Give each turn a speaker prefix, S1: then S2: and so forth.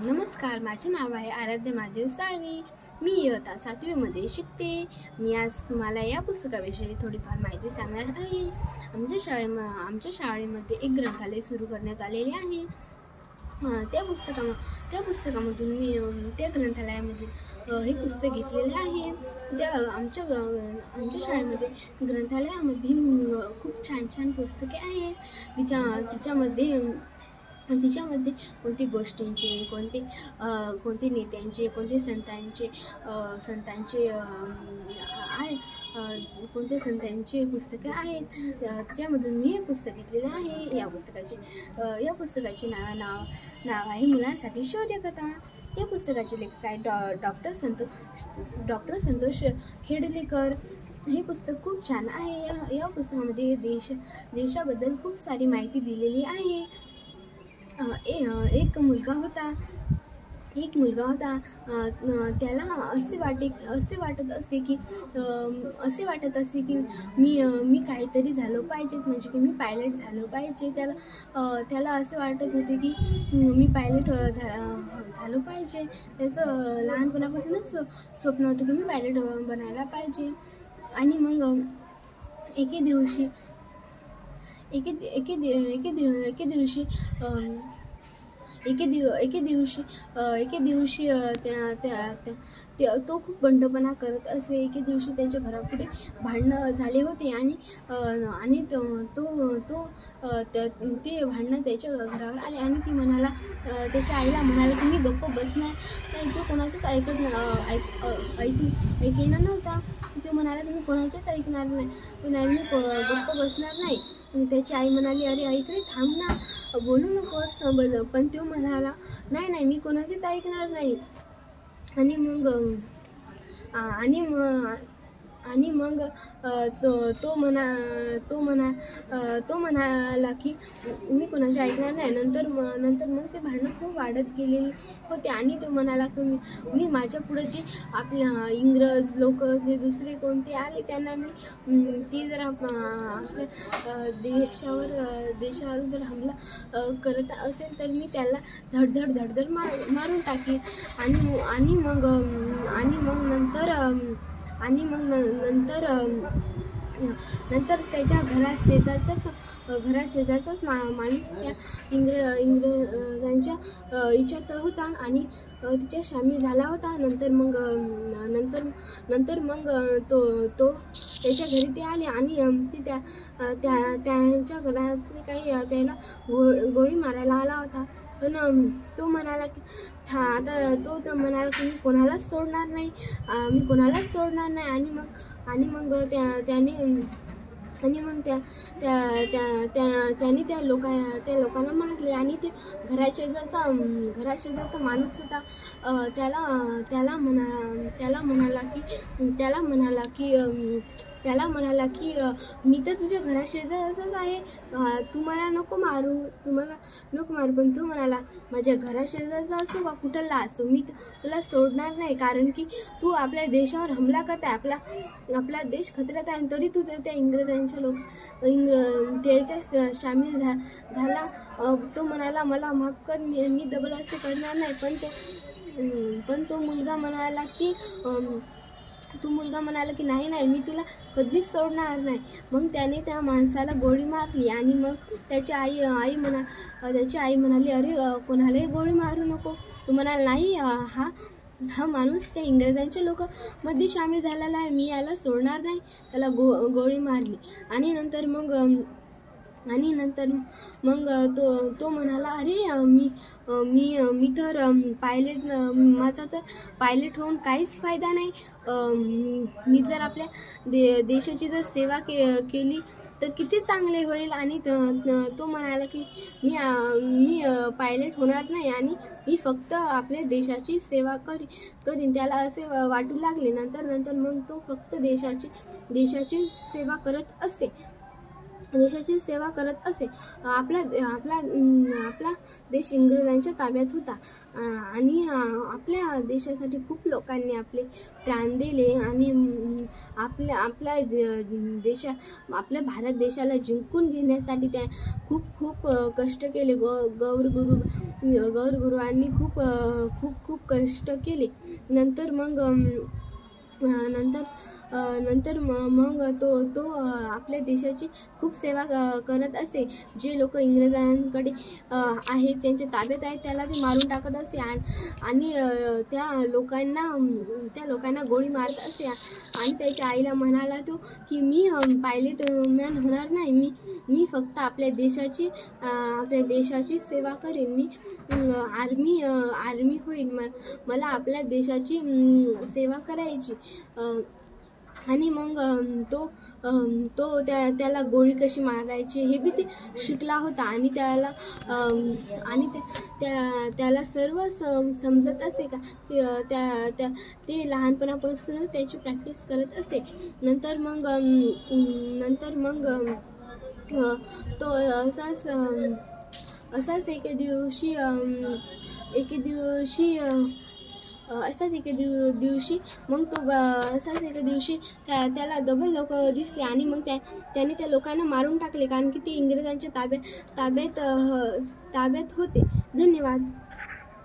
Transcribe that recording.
S1: नमस्कार, माझे नाव आहे आराध्य महादेव साळवे. मी इयत्ता 7वी मध्ये शिकते. मी आज तुम्हाला या पुस्तकाविषयी थोडीफार माहिती सांगणार आहे. आमच्या शाळेमध्ये एक ग्रंथालय सुरू करण्यात आलेले आहे. त्या पुस्तकामधून मी त्या ग्रंथालयामधून हे पुस्तक घेतलेले आहे. आमच्या शाळेमध्ये ग्रंथालयामध्ये खूप छान छान पुस्तके आहेत. तिच्यामध्ये कोणती गोष्टींचे, कोणते नेत्यांचे, कोणते संतांचे पुस्तके आहेत. त्याच्यामधून मी हे पुस्तक घेतलेले आहे. या पुस्तकाचे नाव आहे मुलांसाठी शौर्यकथा. या पुस्तकाचे लेखक आहेत डॉक्टर संतोष खेडलेकर. हे पुस्तक खूप छान आहे. या पुस्तकामध्ये देशाबद्दल खूप सारी माहिती दिलेली आहे. एक मुलगा होता. त्याला असे वाटत असे की मी काहीतरी झालो पाहिजे, म्हणजे की मी पायलट झालो पाहिजे. त्याला असे वाटत होते की मी पायलट झालो पाहिजे. त्याचं लहानपणापासूनच स्वप्न होतं की मी पायलट बनायला पाहिजे. आणि मग एके दिवशी तो खूप बंडपणा करत असे. एके दिवशी त्याच्या घरापुढे भांडणं झाले होते आणि ते भांडणं त्याच्या घरावर आले आणि ती म्हणाला, त्याच्या आईला म्हणाला की मी गप्प बसणार नाही. तो कोणाचंच ऐकेना नव्हता. तो म्हणाला की मी कोणाचेच ऐकणार नाही, मी गप्प बसणार नाही. त्याची आई म्हणाली, अरे ऐक रे, थांब ना, बोलू नकोस. पण तो म्हणाला, नाही मी कोणाचेच ऐकणार नाही. आणि मग तो म्हणाला की मी कोणाचे ऐकणार नाही. नंतर मग ते भांडणं खूप वाढत गेलेले होते आणि तो म्हणाला की मी माझ्या पुढे जे आपल्या इंग्रज लोक, जे दुसरे कोणते आले, त्यांना मी ते जर आपल्या देशावर जर हमला करत असेल तर मी त्याला धडधड मारून टाकीन. नंतर त्याच्या घराशेजारचाच माणूस त्या इंग्रजांच्या याच्यात होता आणि तिच्या शामिल झाला होता. नंतर मग तो त्याच्या घरी ते आले आणि त्यांच्या घरातले काही त्याला गोळी मारायला आला होता. पण तो म्हणाला की म्हणाला की मी कोणालाच सोडणार नाही. त्याने त्या लोकांना मारले आणि ते घराशेजारचा माणूस होता. त्याला म्हणाला की मी तर तुझ्या घराशेजारचाच आहे, तू मला नको मारू. पण तू म्हणाला, माझ्या घराशेजारचा असो वा कुठला असो, मी तुला सोडणार नाही. कारण की तू आपल्या देशावर हमला करताय, आपला देश खतऱ्यात आहे, तरी तू त्या इंग्रजांच्या त्याच्या शामिल झाला. तो म्हणाला, मला माफ कर, मी डबल असं करणार नाही. पण तो मुलगा म्हणाला की नाही, मी तुला कधीच सोडणार नाही. मग त्याने त्या माणसाला गोळी मारली आणि मग त्याची आई म्हणाली, अरे कोणालाही गोळी मारू नको. तो म्हणाला, नाही, हा माणूस त्या इंग्रजांच्या लोकांमध्ये सामील झालेला आहे, मी याला सोडणार नाही. त्याला गोळी मारली आणि नंतर मग तो म्हणाला, अरे मी तर पायलट, माझा तर पायलट होऊन काहीच फायदा नाही. मी जर आपल्या देशाची जर सेवा केली तर किती चांगले होईल. आणि तो म्हणाला की मी पायलट होणार नाही आणि मी फक्त आपल्या देशाची सेवा करीन. त्याला असे वाटू लागले. नंतर मग तो फक्त देशाची सेवा करत असे. देशाची सेवा करत असे. आपला आपला देश इंग्रजांच्या ताब्यात होता आणि आपल्या देशासाठी खूप लोकांनी आपले प्राण दिले आणि आपल्या भारत देशाला जिंकून घेण्यासाठी त्या खूप कष्ट केले. गौर गुरुवांनी खूप कष्ट केले. नंतर मग तो आपल्या देशाची खूप सेवा करत असे. जे लोक इंग्रजांकडे आहेत, त्यांच्या ताब्यात आहेत, त्याला ते मारून टाकत असे आणि त्या लोकांना गोळी मारत असे. आणि त्याच्या आईला म्हणाला तो की मी पायलट मॅन होणार नाही, मी फक्त आपल्या देशाची सेवा करेन, मी आर्मी होईल, मला आपल्या देशाची सेवा करायची. आणि मग त्याला गोळी कशी मारायची हे बी ते शिकला होता आणि त्याला सर्व समजत असे का. ते लहानपणापासूनच त्याची प्रॅक्टिस करत असे. नंतर मग तो असाच एके दिवशी त्याला डबल लोक दिसले आणि मग त्याने त्या लोकांना मारून टाकले, कारण की ते इंग्रजांच्या ताब्यात होते. धन्यवाद.